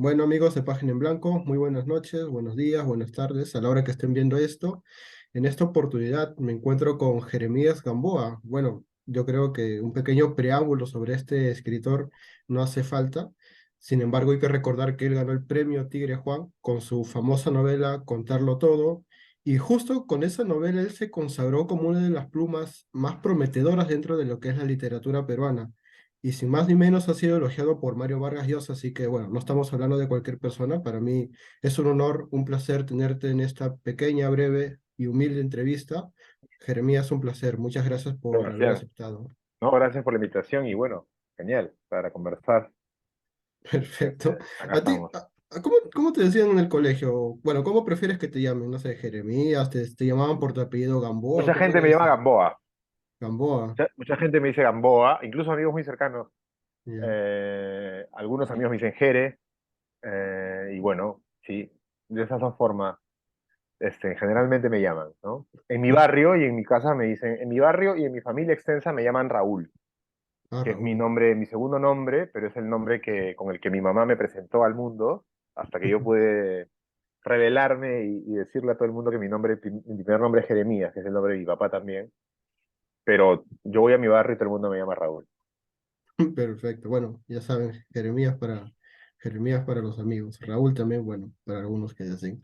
Bueno, amigos de Página en Blanco, muy buenas noches, buenos días, buenas tardes, a la hora que estén viendo esto. En esta oportunidad me encuentro con Jeremías Gamboa. Bueno, yo creo que un pequeño preámbulo sobre este escritor no hace falta. Sin embargo, hay que recordar que él ganó el premio Tigre Juan con su famosa novela Contarlo Todo. Y justo con esa novela él se consagró como una de las plumas más prometedoras dentro de lo que es la literatura peruana. Y sin más ni menos ha sido elogiado por Mario Vargas Llosa, así que bueno, no estamos hablando de cualquier persona. Para mí es un honor, un placer tenerte en esta pequeña, breve y humilde entrevista. Jeremías, un placer. Muchas gracias por haber Sebastián, aceptado. no, gracias por la invitación y bueno, genial, para conversar. Perfecto. Acá ¿A ti, estamos. cómo te decían en el colegio? Bueno, ¿cómo prefieres que te llamen? No sé, Jeremías, te llamaban por tu apellido Gamboa, Mucha ¿cómo gente era me llama eso? Gamboa, Gamboa. mucha gente me dice Gamboa, incluso amigos muy cercanos. Ya. Algunos amigos me dicen Jere, y bueno, sí, de esas dos formas, generalmente me llaman, ¿no? En mi barrio y en mi casa me dicen, en mi barrio y en mi familia extensa me llaman Raúl, Ah, que es mi Raúl. nombre, mi segundo nombre, pero es el nombre con el que mi mamá me presentó al mundo hasta que yo pude revelarme y decirle a todo el mundo que mi primer nombre es Jeremías, que es el nombre de mi papá también, pero yo voy a mi barrio y todo el mundo me llama Raúl. Perfecto. Bueno, ya saben, Jeremías para los amigos. Raúl también, bueno, para algunos que dicen.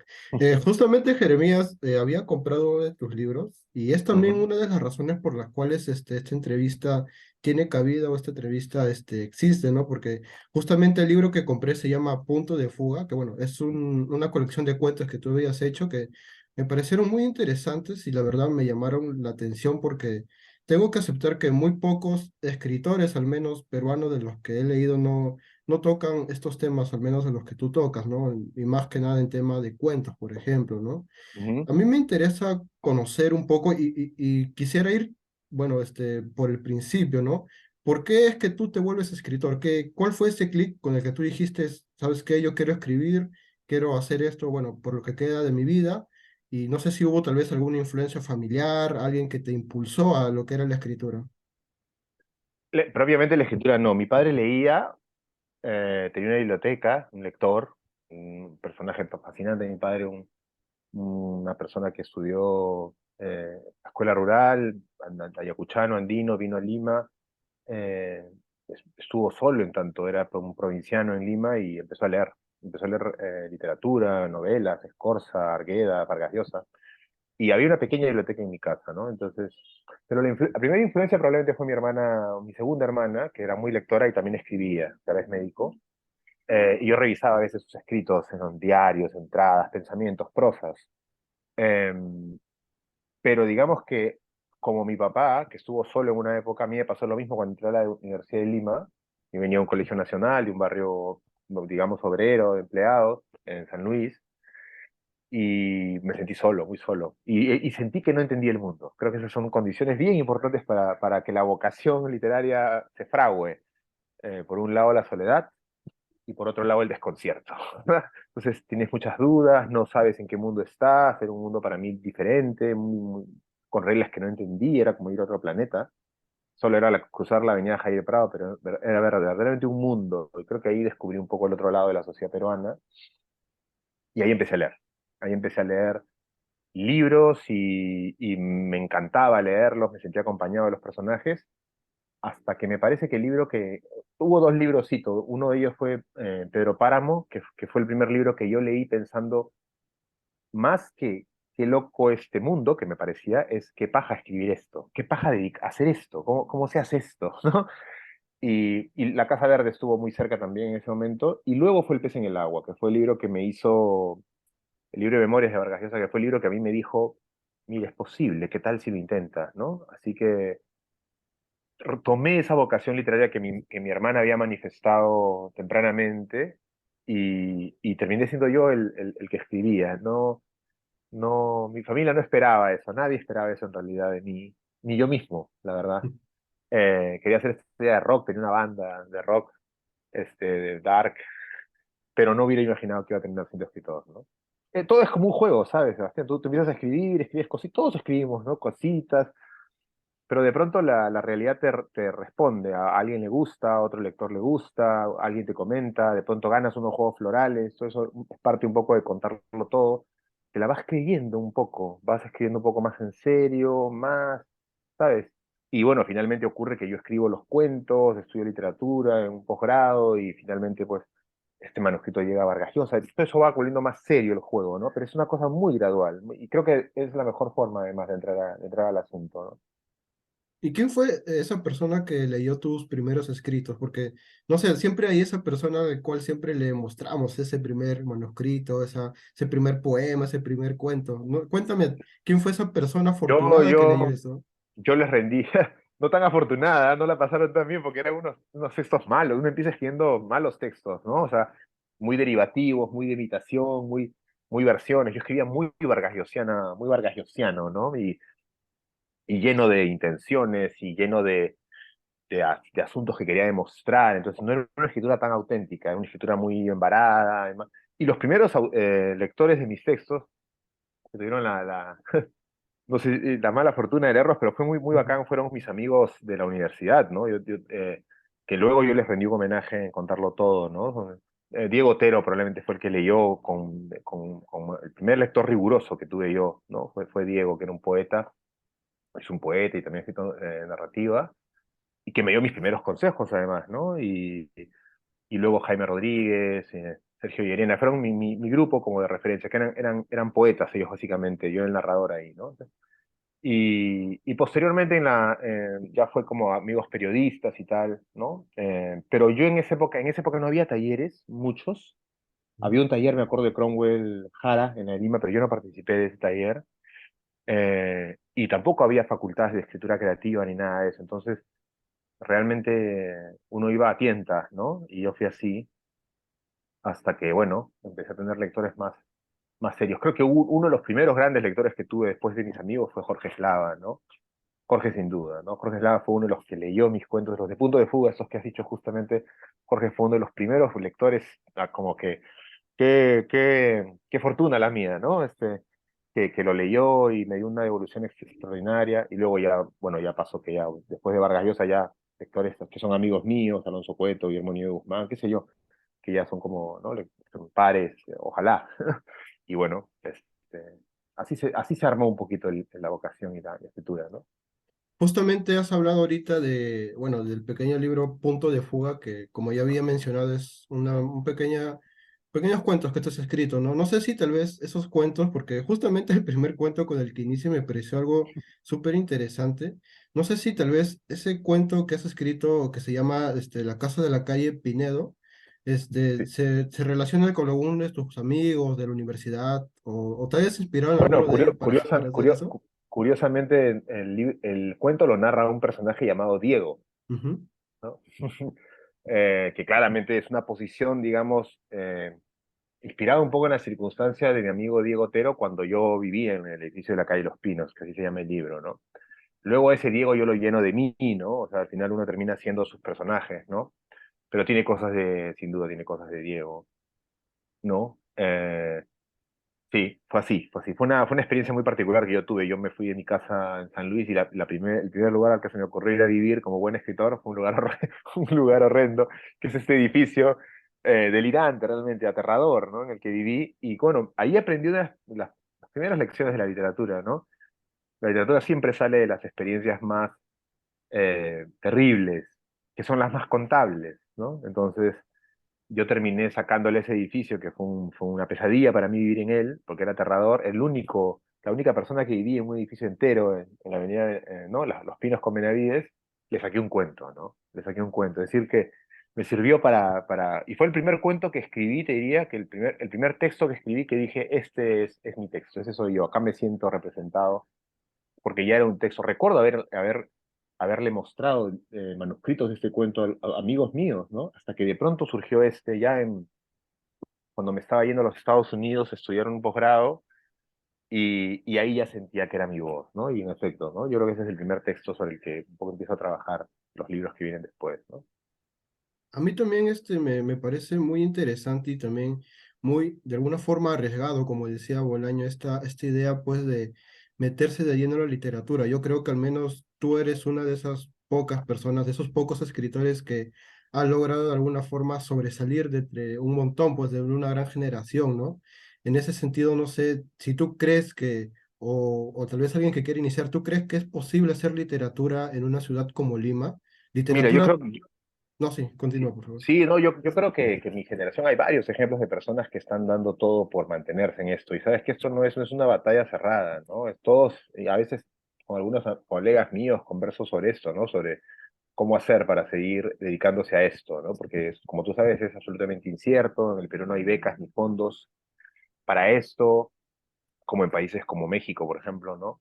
Justamente Jeremías había comprado uno de tus libros y es también Ujú, una de las razones por las cuales esta entrevista tiene cabida o esta entrevista existe, ¿no? Porque justamente el libro que compré se llama Punto de Fuga, que bueno, es una colección de cuentos que tú habías hecho que me parecieron muy interesantes y la verdad me llamaron la atención porque tengo que aceptar que muy pocos escritores, al menos peruanos de los que he leído, no tocan estos temas, al menos de los que tú tocas, ¿no? Y más que nada en tema de cuentos, por ejemplo, ¿no? ujú. A mí me interesa conocer un poco y quisiera ir, bueno, por el principio, ¿no? ¿Por qué es que tú te vuelves escritor? ¿Cuál fue ese clic con el que tú dijiste, sabes qué, yo quiero escribir, quiero hacer esto, bueno, por lo que queda de mi vida? Y no sé si hubo tal vez alguna influencia familiar, alguien que te impulsó a lo que era la escritura. Propiamente la escritura no, mi padre leía, tenía una biblioteca, un lector, un personaje fascinante, mi padre, una persona que estudió escuela rural, ayacuchano, andino, vino a Lima, eh, estuvo solo en tanto era un provinciano en Lima y empezó a leer literatura, novelas, Scorza, Argueda, Vargas Llosa, y había una pequeña biblioteca en mi casa, ¿no? Entonces, pero la primera influencia probablemente fue mi hermana, mi segunda hermana, que era muy lectora y también escribía, que ahora es médico, y yo revisaba a veces sus escritos en diarios, entradas, pensamientos, prosas. Eh, pero digamos que, como mi papá, que estuvo solo en una época, a mí me pasó lo mismo cuando entré a la Universidad de Lima, y venía de un colegio nacional, de un barrio, digamos, obrero, de empleados, en San Luis, y me sentí solo, muy solo. Y sentí que no entendía el mundo. Creo que esas son condiciones bien importantes para que la vocación literaria se frague. Por un lado, la soledad, y por otro lado el desconcierto. Entonces tienes muchas dudas, no sabes en qué mundo estás, era un mundo para mí diferente, con reglas que no entendí, era como ir a otro planeta. Solo era cruzar la avenida Jaime Prado, pero era verdaderamente un mundo. Y creo que ahí descubrí un poco el otro lado de la sociedad peruana y ahí empecé a leer. Ahí empecé a leer libros y me encantaba leerlos, me sentía acompañado de los personajes hasta que me parece que el libro que... Hubo dos libros, uno de ellos fue Pedro Páramo, que fue el primer libro que yo leí pensando más que qué loco este mundo, que me parecía, es qué paja escribir esto, qué paja hacer esto, cómo se hace esto, ¿no? Y La Casa Verde estuvo muy cerca también en ese momento, y luego fue El pez en el agua, que fue el libro que me hizo, el libro de Memorias de Vargas Llosa, que fue el libro que a mí me dijo, mira, es posible, ¿qué tal si lo intentas, no? Así que tomé esa vocación literaria que mi hermana había manifestado tempranamente y terminé siendo yo el que escribía. No, no, mi familia no esperaba eso, nadie esperaba eso en realidad de mí, ni yo mismo, la verdad. Quería hacer estrella de rock, tenía una banda de rock, de dark, pero no hubiera imaginado que iba a terminar siendo escritor, ¿no? Todo es como un juego, ¿sabes, Sebastián? Tú empiezas a escribir, escribes cositas, todos escribimos, ¿no? Cositas, pero de pronto la realidad te responde, a alguien le gusta, a otro lector le gusta, alguien te comenta, de pronto ganas unos juegos florales, todo eso es parte un poco de contarlo todo, te la vas creyendo un poco, vas escribiendo un poco más en serio, más, ¿sabes? Y bueno, finalmente ocurre que yo escribo los cuentos, estudio literatura en un posgrado y finalmente pues este manuscrito llega a Vargas Llosa. Todo eso va volviendo más serio el juego, ¿no? Pero es una cosa muy gradual y creo que es la mejor forma además de entrar al asunto, ¿no? ¿Y quién fue esa persona que leyó tus primeros escritos? Porque, no sé, siempre hay esa persona al cual siempre le mostramos ese primer manuscrito, ese primer poema, ese primer cuento. ¿No? Cuéntame, ¿quién fue esa persona Yo, afortunada que leyó yo, eso? yo les rendí, no tan afortunada, no la pasaron tan bien porque eran unos textos malos, uno empieza escribiendo malos textos, ¿no? O sea, muy derivativos, muy de imitación, muy versiones. Yo escribía muy vargasiano, ¿no? Y lleno de intenciones y lleno de asuntos que quería demostrar. Entonces no era una escritura tan auténtica, era una escritura muy embarada. Además. Y los primeros lectores de mis textos, que tuvieron no sé, la mala fortuna de leerlos, pero fue muy Ujú. bacán, fueron mis amigos de la universidad, ¿no? Que luego yo les rendí un homenaje en contarlo todo, ¿no? Diego Otero probablemente fue el que leyó con el primer lector riguroso que tuve yo, ¿no? Fue Diego, que era un poeta, es un poeta y también ha escrito narrativa, y que me dio mis primeros consejos además, ¿no? Y luego Jaime Rodríguez, Sergio Llerena, fueron mi grupo como de referencia, que eran poetas ellos básicamente, yo el narrador ahí, ¿no? Y posteriormente ya fue como amigos periodistas y tal, ¿no? Pero yo en esa época no había talleres, muchos. Había un taller, me acuerdo, de Cromwell Jara en la de Lima, pero yo no participé de ese taller. Y tampoco había facultades de escritura creativa ni nada de eso. Entonces, realmente uno iba a tientas, ¿no? Y yo fui así hasta que, bueno, empecé a tener lectores más serios. Creo que uno de los primeros grandes lectores que tuve después de mis amigos fue Jorge Slava, ¿no? Jorge sin duda, ¿no? Jorge Slava fue uno de los que leyó mis cuentos, los de Punto de Fuga, esos que has dicho justamente. Jorge fue uno de los primeros lectores, como que, qué fortuna la mía, ¿no? Que lo leyó y me dio una devolución extraordinaria. Y luego ya, bueno, ya pasó que ya, después de Vargas Llosa, ya lectores que son amigos míos, Alonso Cueto, Guillermo Nieves Guzmán, qué sé yo, que ya son como, ¿no? Son pares, ojalá. Y bueno, así se armó un poquito la vocación y la escritura, ¿no? Justamente has hablado ahorita de, bueno, del pequeño libro Punto de Fuga, que como ya había mencionado es pequeños cuentos que tú has escrito, ¿no? No sé si tal vez esos cuentos, porque justamente el primer cuento con el que inicio me pareció algo súper interesante. No sé si tal vez ese cuento que has escrito, que se llama La Casa de la Calle Pinedo, Sí. se relaciona con alguno de tus amigos de la universidad, o te hayas inspirado en Bueno, alguno de ellos para hacer eso. curiosamente, el cuento lo narra un personaje llamado Diego, Ujú. ¿no? Que claramente es una posición, digamos, inspirada un poco en la circunstancia de mi amigo Diego Otero cuando yo vivía en el edificio de la calle Los Pinos, que así se llama el libro, ¿no? Luego ese Diego yo lo lleno de mí, ¿no? O sea, al final uno termina siendo sus personajes, ¿no? Pero tiene cosas sin duda tiene cosas de Diego, ¿no? Sí, fue así, fue así. Fue una experiencia muy particular que yo tuve. Yo me fui de mi casa en San Luis y el primer lugar al que se me ocurrió ir a vivir como buen escritor fue un lugar, un lugar horrendo, que es este edificio delirante, realmente aterrador, ¿no? En el que viví. Y bueno, ahí aprendí una de las primeras lecciones de la literatura, ¿no? La literatura siempre sale de las experiencias más terribles, que son las más contables, ¿no? Entonces yo terminé sacándole ese edificio, que fue una pesadilla para mí vivir en él, porque era aterrador. La única persona que vivía en un edificio entero en la avenida, ¿no? Los Pinos con Benavides, le saqué un cuento, ¿no? Le saqué un cuento. Es decir, que me sirvió y fue el primer cuento que escribí, te diría, que el primer texto que escribí que dije, este es mi texto, ese soy yo, acá me siento representado, porque ya era un texto. Recuerdo haberle mostrado manuscritos de este cuento a amigos míos, ¿no? Hasta que de pronto surgió cuando me estaba yendo a los Estados Unidos a estudiar un posgrado, y ahí ya sentía que era mi voz, ¿no? Y en efecto, ¿no? Yo creo que ese es el primer texto sobre el que un poco empiezo a trabajar los libros que vienen después, ¿no? A mí también me parece muy interesante y también muy, de alguna forma, arriesgado, como decía Bolaño, esta idea pues de meterse de lleno en la literatura. Yo creo que al menos tú eres una de esas pocas personas, de esos pocos escritores que han logrado de alguna forma sobresalir de entre un montón, pues de una gran generación, ¿no? En ese sentido, no sé si tú crees que, o tal vez alguien que quiere iniciar, ¿tú crees que es posible hacer literatura en una ciudad como Lima? Mira, yo Literatura, creo, no, sí, continúa, por favor. sí, no, yo creo que en mi generación hay varios ejemplos de personas que están dando todo por mantenerse en esto. Y sabes que esto no es una batalla cerrada, ¿no? Es todos, y a veces con algunos colegas míos converso sobre esto, ¿no? Sobre cómo hacer para seguir dedicándose a esto, ¿no? Porque, como tú sabes, es absolutamente incierto. En el Perú no hay becas ni fondos para esto, como en países como México, por ejemplo, ¿no?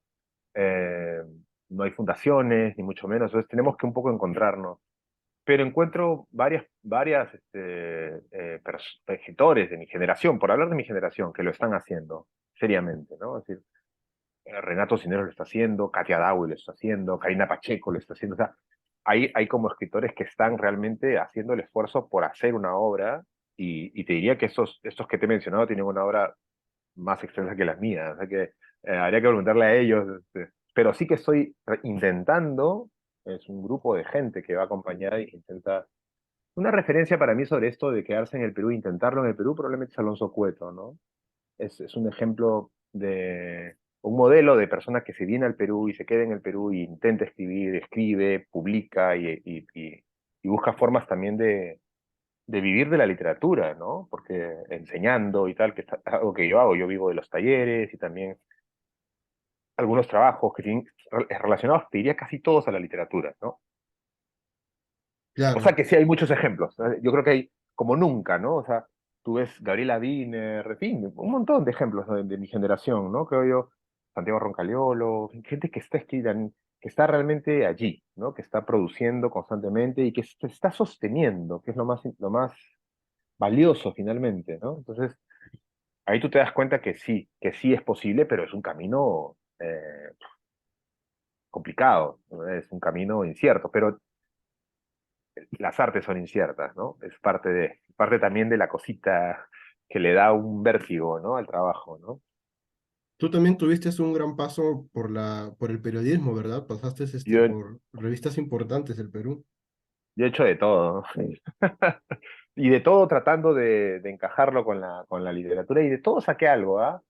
Eh, no hay fundaciones, ni mucho menos. Entonces tenemos que un poco encontrarnos. Pero encuentro varias escritores de mi generación, por hablar de mi generación, que lo están haciendo seriamente, ¿no? Es decir, Renato Cinero lo está haciendo, Katia Dawi lo está haciendo, Karina Pacheco lo está haciendo. O sea, hay como escritores que están realmente haciendo el esfuerzo por hacer una obra y te diría que estos que te he mencionado tienen una obra más extensa que las mías. O sea que habría que preguntarle a ellos. Pero sí que estoy intentando, es un grupo de gente que va a acompañar e intenta. Una referencia para mí sobre esto de quedarse en el Perú, intentarlo en el Perú, probablemente es Alonso Cueto, ¿no? Es un ejemplo de un modelo de persona que se viene al Perú y se queda en el Perú y intenta escribir, escribe, publica y busca formas también de vivir de la literatura, ¿no? Porque enseñando y tal, que es algo que yo hago, yo vivo de los talleres y también algunos trabajos que tienen relacionados, te diría casi todos a la literatura, ¿no? O sea Claro. que sí hay muchos ejemplos. Yo creo que hay como nunca, ¿no? O sea, tú ves Gabriela Wiener, en fin, un montón de ejemplos, ¿no? de mi generación, ¿no? Creo yo, Santiago Roncaliolo, gente que está escrita, que está realmente allí, ¿no? Que está produciendo constantemente y que se está sosteniendo, que es lo más valioso finalmente, ¿no? Entonces, ahí tú te das cuenta que sí es posible, pero es un camino complicado, ¿no? Es un camino incierto, pero las artes son inciertas, ¿no? Es parte también de la cosita que le da un vértigo, ¿no? Al trabajo, ¿no? Tú también tuviste un gran paso por el periodismo, ¿verdad? Pasaste Yo, por revistas importantes del Perú. yo he hecho de todo, ¿no? Y de todo tratando de encajarlo con la literatura y de todo saqué algo, ¿ah?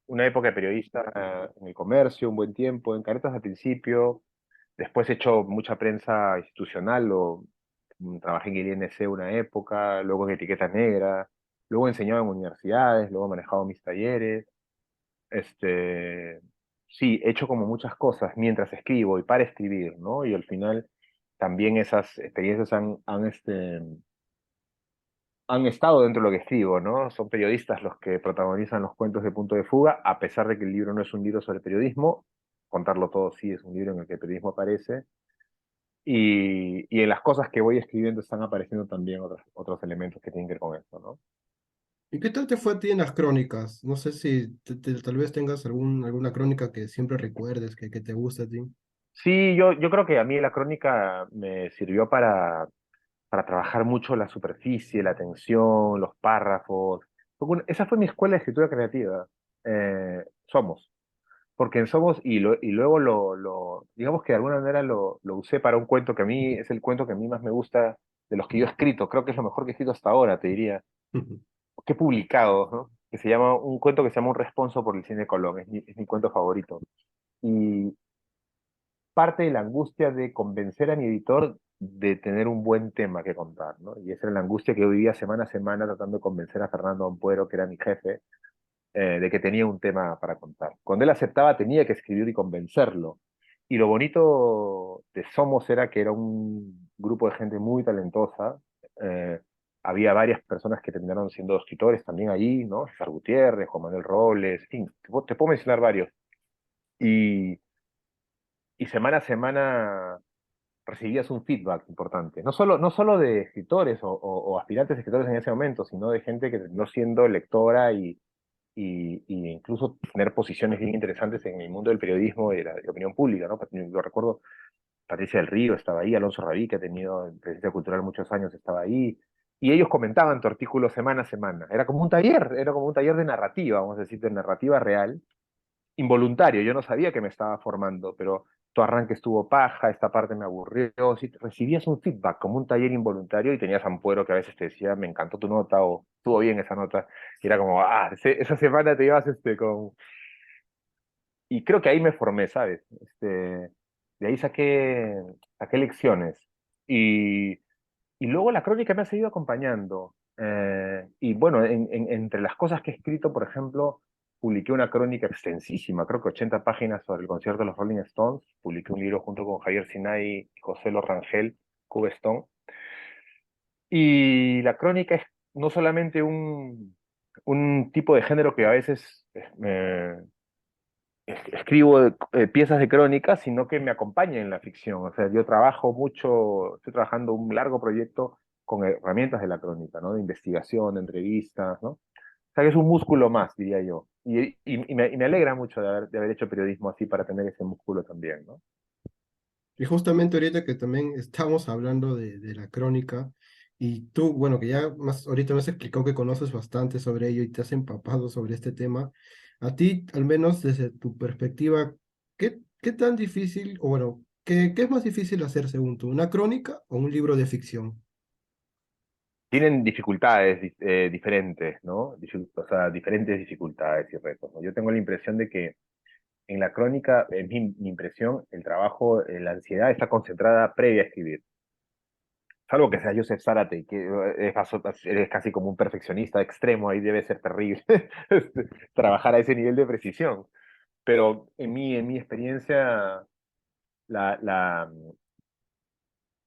Una época de periodista en el comercio, un buen tiempo, en Caretas al principio, después he hecho mucha prensa institucional, trabajé en el INC una época, luego en Etiquetas Negras, luego he enseñado en universidades, luego he manejado mis talleres. Este, sí, he hecho como muchas cosas mientras escribo y para escribir, ¿no? Y al final también esas experiencias han estado dentro de lo que escribo, ¿no? Son periodistas los que protagonizan los cuentos de Punto de Fuga, a pesar de que el libro no es un libro sobre periodismo, contarlo todo sí es un libro en el que el periodismo aparece, y en las cosas que voy escribiendo están apareciendo también otros elementos que tienen que ver con esto, ¿no? ¿Y qué tal te fue a ti en las crónicas? No sé si tal vez tengas alguna crónica que siempre recuerdes, que te guste a ti. Sí, yo creo que a mí la crónica me sirvió para trabajar mucho la superficie, la tensión, los párrafos. Esa fue mi escuela de escritura creativa. Somos. Porque en Somos, y luego digamos que de alguna manera lo usé para un cuento que a mí es el cuento que a mí más me gusta de los que yo he escrito. Creo que es lo mejor que he escrito hasta ahora, te diría. Que he publicado, ¿no? Que se llama, un cuento que se llama Un responso por el cine Colón. Es mi cuento favorito. Y parte de la angustia de convencer a mi editor de tener un buen tema que contar, ¿no? Y esa era la angustia que yo vivía semana a semana tratando de convencer a Fernando Ampuero, que era mi jefe, de que tenía un tema para contar. Cuando él aceptaba, tenía que escribir y convencerlo. Y lo bonito de Somos era que era un grupo de gente muy talentosa. Eh, Había varias personas que terminaron siendo escritores también ahí, ¿no? César Gutiérrez, Juan Manuel Robles, en fin, te puedo mencionar varios. Y, y semana a semana recibías un feedback importante, no solo de escritores o aspirantes a escritores en ese momento, sino de gente que terminó siendo lectora y incluso tener posiciones bien interesantes en el mundo del periodismo y de la opinión pública, ¿no? Yo recuerdo, Patricia del Río estaba ahí, Alonso Rabí, que ha tenido en presencia cultural muchos años, estaba ahí, y ellos comentaban tu artículo semana a semana. Era como un taller de narrativa, vamos a decir, de narrativa real, involuntario. Yo no sabía que me estaba formando, pero esto arranque estuvo paja, esta parte me aburrió. Si recibías un feedback como un taller involuntario y tenías Ampuero que a veces te decía, me encantó tu nota o estuvo bien esa nota. Y era como, esa semana te ibas con... Y creo que ahí me formé, ¿sabes? De ahí saqué lecciones. Y, y luego la crónica me ha seguido acompañando. Y bueno, entre las cosas que he escrito, por ejemplo, publiqué una crónica extensísima, creo que 80 páginas sobre el concierto de los Rolling Stones. Publiqué un libro junto con Javier Sinai y José Lorrangel, Cube Stone. Y la crónica es no solamente un tipo de género que a veces escribo piezas de crónica, sino que me acompaña en la ficción. O sea, yo trabajo mucho, estoy trabajando un largo proyecto con herramientas de la crónica, ¿no? De investigación, de entrevistas, ¿no? O sea, que es un músculo más, diría yo. Y me alegra mucho de haber hecho periodismo así para tener ese músculo también, ¿no? Y justamente ahorita que también estamos hablando de la crónica, y tú, bueno, que ya más ahorita me has explicado que conoces bastante sobre ello y te has empapado sobre este tema, a ti, al menos desde tu perspectiva, ¿qué tan difícil, o bueno, qué es más difícil hacer según tú, una crónica o un libro de ficción? Tienen dificultades diferentes, ¿no? O sea, diferentes dificultades y retos, ¿no? Yo tengo la impresión de que en la crónica, en mi impresión, el trabajo, la ansiedad está concentrada previa a escribir. Salvo que sea Joseph Zárate, que eres casi como un perfeccionista extremo, ahí debe ser terrible trabajar a ese nivel de precisión. Pero en mi experiencia, la,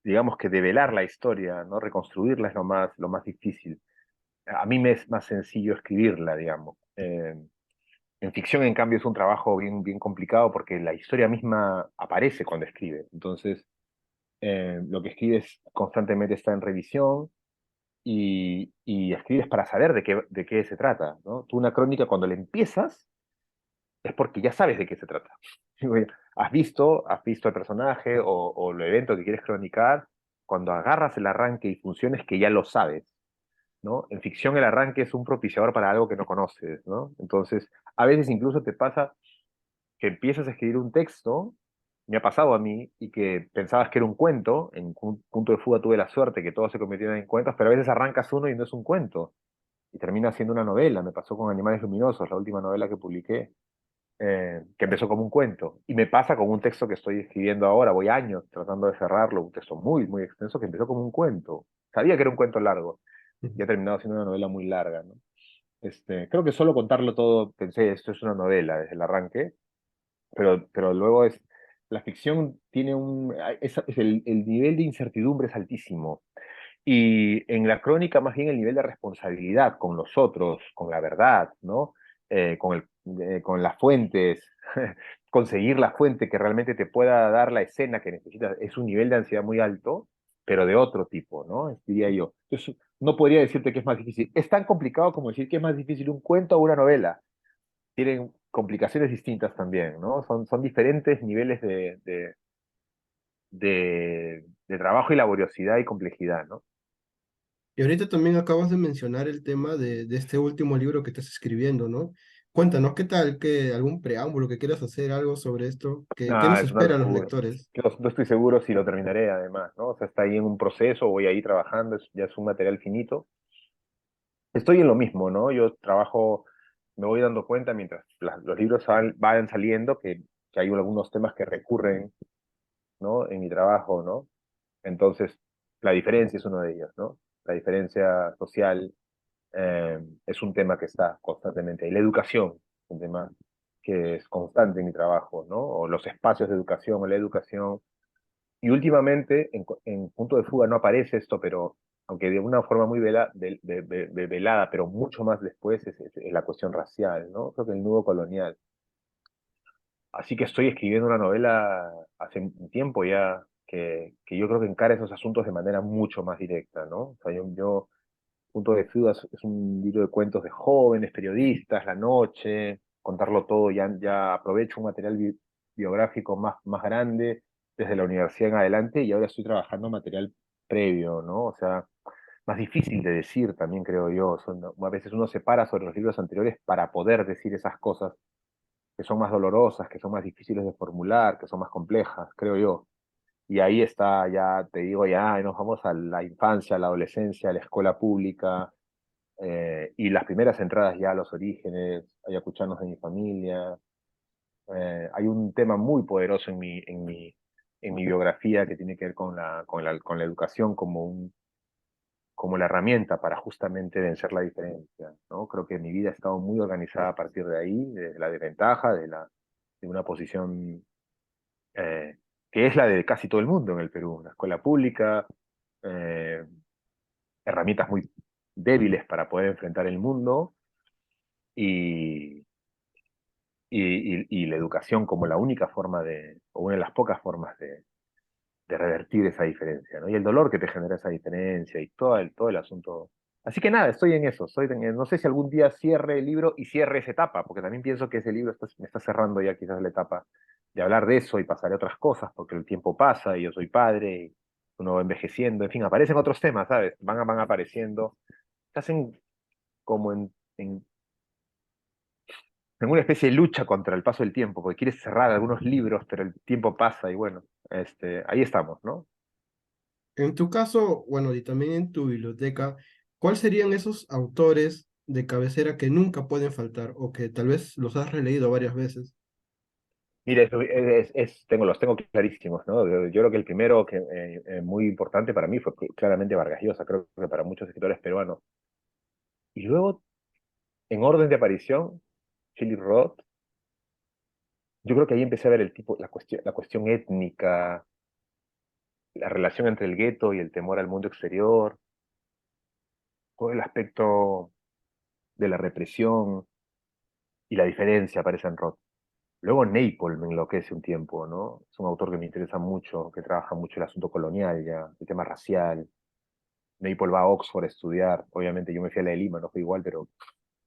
digamos que develar la historia, ¿no? Reconstruirla es lo más difícil. A mí me es más sencillo escribirla, digamos. En ficción, en cambio, es un trabajo bien, bien complicado porque la historia misma aparece cuando escribe. Entonces, lo que escribes constantemente está en revisión y escribes para saber de qué se trata, ¿no? Tú una crónica cuando la empiezas es porque ya sabes de qué se trata. Has visto el personaje o el evento que quieres cronicar, cuando agarras el arranque y funciones que ya lo sabes, ¿no? En ficción el arranque es un propiciador para algo que no conoces, ¿no? Entonces, a veces incluso te pasa que empiezas a escribir un texto, me ha pasado a mí, y que pensabas que era un cuento, en un punto de fuga tuve la suerte que todos se convirtieron en cuentos, pero a veces arrancas uno y no es un cuento, y termina siendo una novela. Me pasó con Animales Luminosos, la última novela que publiqué, que empezó como un cuento. Y me pasa con un texto que estoy escribiendo ahora, voy años tratando de cerrarlo, un texto muy, muy extenso que empezó como un cuento. Sabía que era un cuento largo, y ha terminado siendo una novela muy larga, ¿no? Creo que solo contarlo todo, pensé, esto es una novela desde el arranque, pero luego la ficción tiene el nivel de incertidumbre es altísimo. Y en la crónica, más bien, el nivel de responsabilidad con los otros, con la verdad, ¿no? Con las fuentes, conseguir la fuente que realmente te pueda dar la escena que necesitas, es un nivel de ansiedad muy alto, pero de otro tipo, ¿no? Diría yo. Entonces, no podría decirte que es más difícil. Es tan complicado como decir que es más difícil un cuento o una novela. Tienen complicaciones distintas también, ¿no? Son diferentes niveles de trabajo y laboriosidad y complejidad, ¿no? Y ahorita también acabas de mencionar el tema de este último libro que estás escribiendo, ¿no? Cuéntanos, ¿qué tal? ¿Algún preámbulo que quieras hacer algo sobre esto? ¿Qué nos Es una esperan los locura. lectores? No estoy seguro si lo terminaré además, ¿no? O sea, está ahí en un proceso, voy ahí trabajando, ya es un material finito. Estoy en lo mismo, ¿no? Yo trabajo, me voy dando cuenta mientras los libros vayan saliendo que hay algunos temas que recurren, ¿no? En mi trabajo, ¿no? Entonces, la diferencia es uno de ellos, ¿no? La diferencia social es un tema que está constantemente ahí. La educación es un tema que es constante en mi trabajo, ¿no? O los espacios de educación o la educación. Y últimamente, en Punto de Fuga no aparece esto, pero aunque de una forma muy velada, pero mucho más después es la cuestión racial, ¿no? Creo que el nudo colonial. Así que estoy escribiendo una novela hace un tiempo ya que yo creo que encara esos asuntos de manera mucho más directa, ¿no? O sea, Punto de Fuga es un libro de cuentos de jóvenes, periodistas, la noche, contarlo todo, ya aprovecho un material biográfico más grande desde la universidad en adelante y ahora estoy trabajando material previo, ¿no? O sea, más difícil de decir también creo yo. A veces uno se para sobre los libros anteriores para poder decir esas cosas que son más dolorosas, que son más difíciles de formular, que son más complejas, creo yo. Y ahí está, ya te digo, ya nos vamos a la infancia, a la adolescencia, a la escuela pública, y las primeras entradas ya a los orígenes, ayacuchanos de mi familia. Hay un tema muy poderoso en mi biografía que tiene que ver con la educación como como la herramienta para justamente vencer la diferencia, ¿no? Creo que mi vida ha estado muy organizada a partir de ahí, de la desventaja, de una posición eh, que es la de casi todo el mundo en el Perú, una escuela pública, eh, herramientas muy débiles para poder enfrentar el mundo y, y la educación como la única forma o una de las pocas formas de revertir esa diferencia, ¿no? Y el dolor que te genera esa diferencia y todo el asunto. Así que nada, estoy en eso. No sé si algún día cierre el libro y cierre esa etapa, porque también pienso que ese libro me está cerrando ya quizás la etapa de hablar de eso y pasar a otras cosas, porque el tiempo pasa y yo soy padre y uno va envejeciendo, en fin, aparecen otros temas, ¿sabes? Van apareciendo. Estás como en una especie de lucha contra el paso del tiempo, porque quieres cerrar algunos libros, pero el tiempo pasa y bueno, ahí estamos, ¿no? En tu caso, bueno, y también en tu biblioteca, ¿cuáles serían esos autores de cabecera que nunca pueden faltar o que tal vez los has releído varias veces? Mira, los tengo clarísimos, ¿no? Yo creo que el primero que muy importante para mí fue claramente Vargas Llosa, creo que para muchos escritores peruanos. Y luego, en orden de aparición, Philip Roth, yo creo que ahí empecé a ver la cuestión étnica, la relación entre el gueto y el temor al mundo exterior, todo el aspecto de la represión y la diferencia aparece en Roth. Luego Naipaul me enloquece un tiempo, ¿no? Es un autor que me interesa mucho, que trabaja mucho el asunto colonial ya, el tema racial. Naipaul va a Oxford a estudiar. Obviamente yo me fui a la de Lima, no fue igual, pero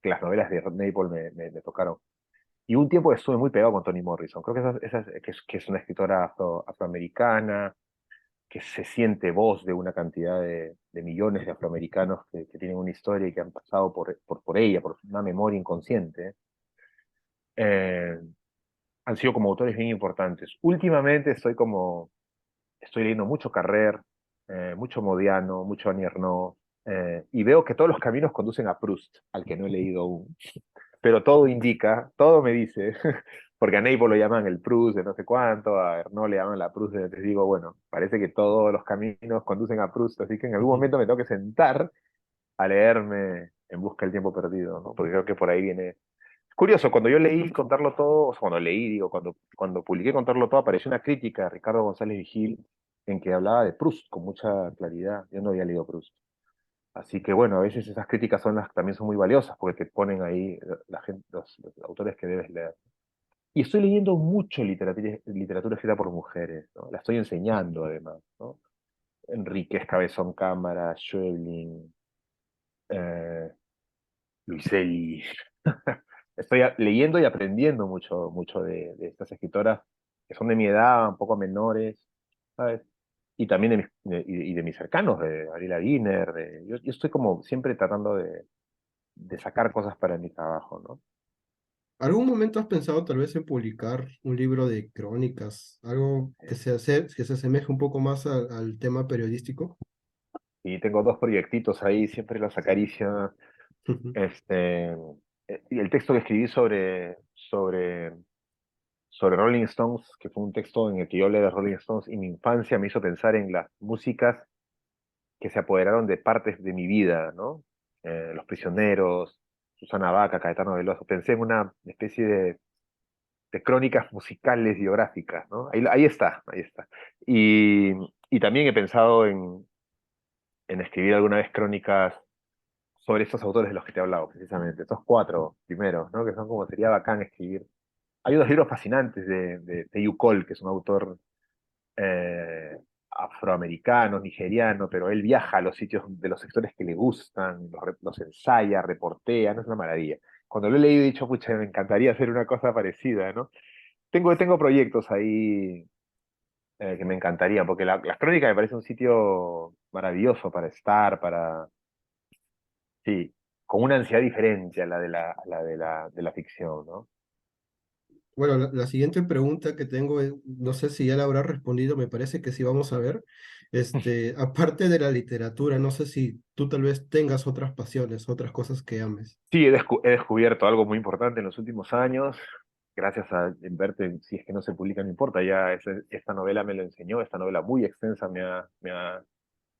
que las novelas de Naipaul me tocaron. Y un tiempo estuve muy pegado con Toni Morrison. Creo que, que es una escritora afroamericana, que se siente voz de una cantidad de millones de afroamericanos que tienen una historia y que han pasado por ella, por una memoria inconsciente. Eh, Han sido como autores bien importantes. Últimamente estoy leyendo mucho Carrer, mucho Modiano, mucho Annie Ernaux, y veo que todos los caminos conducen a Proust, al que no he leído aún. Pero todo indica, todo me dice, porque a Neighbor lo llaman el Proust de no sé cuánto, a Ernaux le llaman la Proust de, te digo, bueno, parece que todos los caminos conducen a Proust, así que en algún Ujú. momento me tengo que sentar a leerme En busca del tiempo perdido, ¿no? Porque creo que por ahí viene. Curioso, cuando yo leí Contarlo Todo, o sea, cuando leí, digo, cuando publiqué Contarlo Todo, apareció una crítica de Ricardo González Vigil en que hablaba de Proust con mucha claridad. Yo no había leído Proust. Así que bueno, a veces esas críticas también son muy valiosas porque te ponen ahí los autores que debes leer. Y estoy leyendo mucho literatura escrita por mujeres, ¿no? La estoy enseñando además, ¿no? Enríquez, Cabezón Cámara, Schweblin, eh, Luiselli. Estoy leyendo y aprendiendo mucho de estas escritoras que son de mi edad, un poco menores, ¿sabes? Y también y de mis cercanos, de Ariela Wiener, yo estoy como siempre tratando de sacar cosas para mi trabajo, ¿no? ¿Algún momento has pensado tal vez en publicar un libro de crónicas, algo que se asemeje un poco más al tema periodístico? Y tengo dos proyectitos ahí, siempre los acaricio. Este, y el texto que escribí sobre Rolling Stones, que fue un texto en el que yo hablé de Rolling Stones y mi infancia me hizo pensar en las músicas que se apoderaron de partes de mi vida, ¿no? Los Prisioneros, Susana Baca, Caetano Veloso. Pensé en una especie de crónicas musicales biográficas, ¿no? Ahí está, ahí está. Y, y también he pensado en escribir alguna vez crónicas sobre estos autores de los que te he hablado, precisamente, estos cuatro primeros, ¿no? Que son como sería bacán escribir. Hay unos libros fascinantes de Teyu Cole, que es un autor eh, afroamericano, nigeriano, pero él viaja a los sitios de los sectores que le gustan, los ensaya, reportea, no es una maravilla. Cuando lo he leído he dicho, pucha, me encantaría hacer una cosa parecida, ¿no? Tengo proyectos ahí que me encantaría, porque las crónicas me parece un sitio maravilloso para estar, sí, con una ansiedad diferente a la de la ficción, ¿no? Bueno, la siguiente pregunta que tengo, no sé si ya la habrá respondido, me parece que sí, vamos a ver. Aparte de la literatura, no sé si tú tal vez tengas otras pasiones, otras cosas que ames. Sí, he descubierto algo muy importante en los últimos años, gracias a verte, si es que no se publica, no importa, ya esta novela me lo enseñó, esta novela muy extensa me ha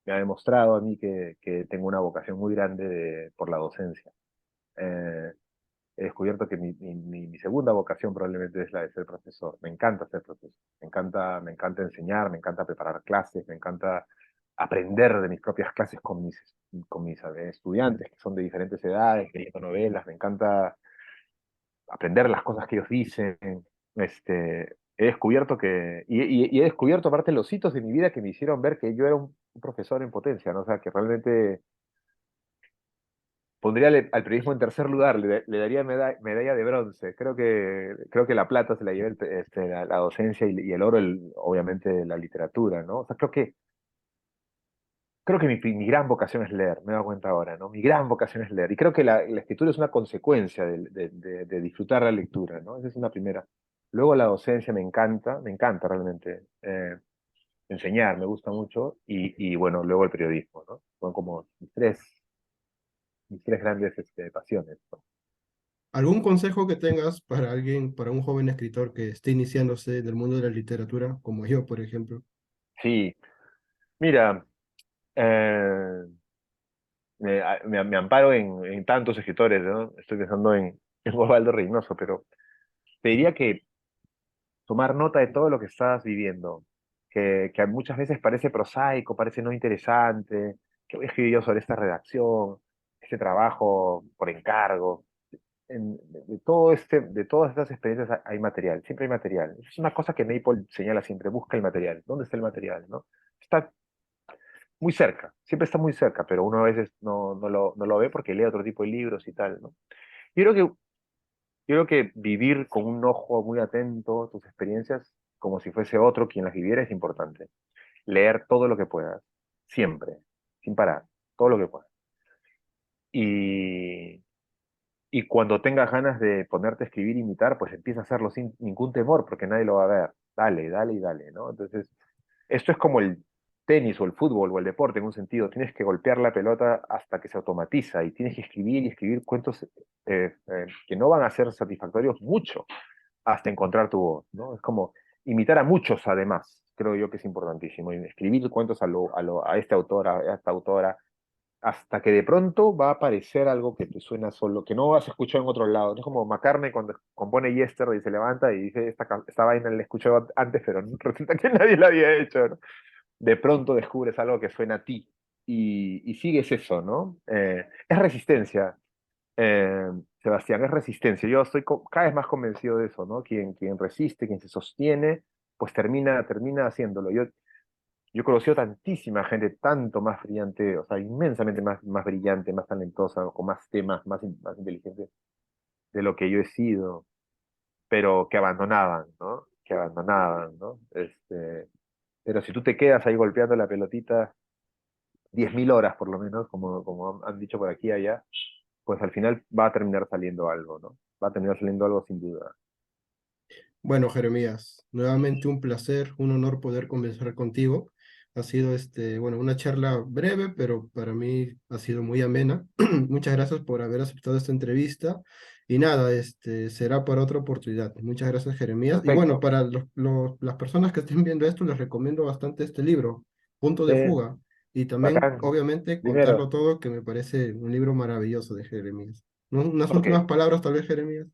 demostrado a mí que tengo una vocación muy grande por la docencia. Eh, He descubierto que mi segunda vocación probablemente es la de ser profesor. Me encanta ser profesor, me encanta enseñar, me encanta preparar clases, me encanta aprender de mis propias clases con mis estudiantes que son de diferentes edades, leyendo novelas, me encanta aprender las cosas que ellos dicen. He descubierto y he descubierto aparte los hitos de mi vida que me hicieron ver que yo era un profesor en potencia, ¿no? O sea, que realmente pondría al periodismo en tercer lugar, le daría medalla de bronce. Creo que la plata se la lleva la docencia y el oro, obviamente, la literatura, ¿no? O sea, creo que mi gran vocación es leer, me he dado cuenta ahora, ¿no? Mi gran vocación es leer. Y creo que la escritura es una consecuencia de disfrutar la lectura, ¿no? Esa es una primera. Luego la docencia me encanta realmente. Enseñar me gusta mucho y bueno, luego el periodismo, ¿no? Son como mis tres grandes pasiones, ¿no? ¿Algún consejo que tengas para alguien, para un joven escritor que esté iniciándose en el mundo de la literatura, como yo, por ejemplo? Sí, mira, eh, me amparo en tantos escritores, ¿no? Estoy pensando en Osvaldo Reynoso, pero te diría que tomar nota de todo lo que estás viviendo, que muchas veces parece prosaico, parece no interesante, que voy a escribir yo sobre esta redacción, este trabajo por encargo. De todas estas experiencias hay material, siempre hay material. Es una cosa que Naipaul señala siempre, busca el material. ¿Dónde está el material, no? Está muy cerca, siempre está muy cerca, pero uno a veces no lo ve porque lee otro tipo de libros y tal, ¿no? Yo creo que, yo creo que vivir con un ojo muy atento a tus experiencias, como si fuese otro quien las viviera, es importante. Leer todo lo que puedas, siempre, sin parar, todo lo que puedas. Y, y cuando tengas ganas de ponerte a escribir, imitar, pues empieza a hacerlo sin ningún temor, porque nadie lo va a ver. Dale, dale y dale, ¿no? Entonces, esto es como el tenis o el fútbol o el deporte en un sentido. Tienes que golpear la pelota hasta que se automatiza y tienes que escribir y escribir cuentos que no van a ser satisfactorios mucho hasta encontrar tu voz, ¿no? Es como imitar a muchos además, creo yo que es importantísimo. Y escribir cuentos a este autor, a esta autora, hasta que de pronto va a aparecer algo que te suena solo, que no has escuchado en otro lado. No es como McCartney cuando compone Yesterday y se levanta y dice, esta vaina la escuché antes, pero resulta que nadie la había hecho, ¿no? De pronto descubres algo que suena a ti y sigues eso, ¿no? Es resistencia, Sebastián, es resistencia. Yo estoy cada vez más convencido de eso, ¿no? Quien resiste, quien se sostiene, pues termina haciéndolo. Yo he conocido tantísima gente, tanto más brillante, o sea, inmensamente más brillante, más talentosa, con más temas, más inteligente de lo que yo he sido, pero que abandonaban, ¿no? Que abandonaban, ¿no? Pero si tú te quedas ahí golpeando la pelotita 10.000 horas por lo menos, como han dicho por aquí y allá, pues al final va a terminar saliendo algo, ¿no? Va a terminar saliendo algo sin duda. Bueno, Jeremías, nuevamente un placer, un honor poder conversar contigo. Ha sido bueno, una charla breve, pero para mí ha sido muy amena. Muchas gracias por haber aceptado esta entrevista. Y nada, será para otra oportunidad. Muchas gracias, Jeremías. Y bueno, Perfecto. para las personas que estén viendo esto, les recomiendo bastante este libro, Punto Sí, de Fuga. Y también, bacán. obviamente, Dinero. Contarlo Todo, que me parece un libro maravilloso de Jeremías. Unas Ok. últimas palabras, tal vez, Jeremías.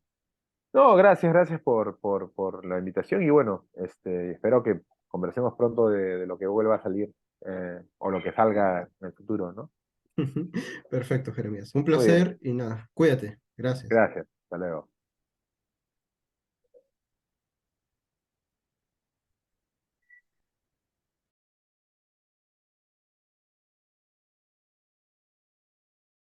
No, gracias por la invitación y bueno, espero que conversemos pronto de lo que vuelva a salir o lo que salga en el futuro, ¿no? Perfecto, Jeremías. Un Muy bien, placer y nada, cuídate. Gracias. gracias. Hasta luego.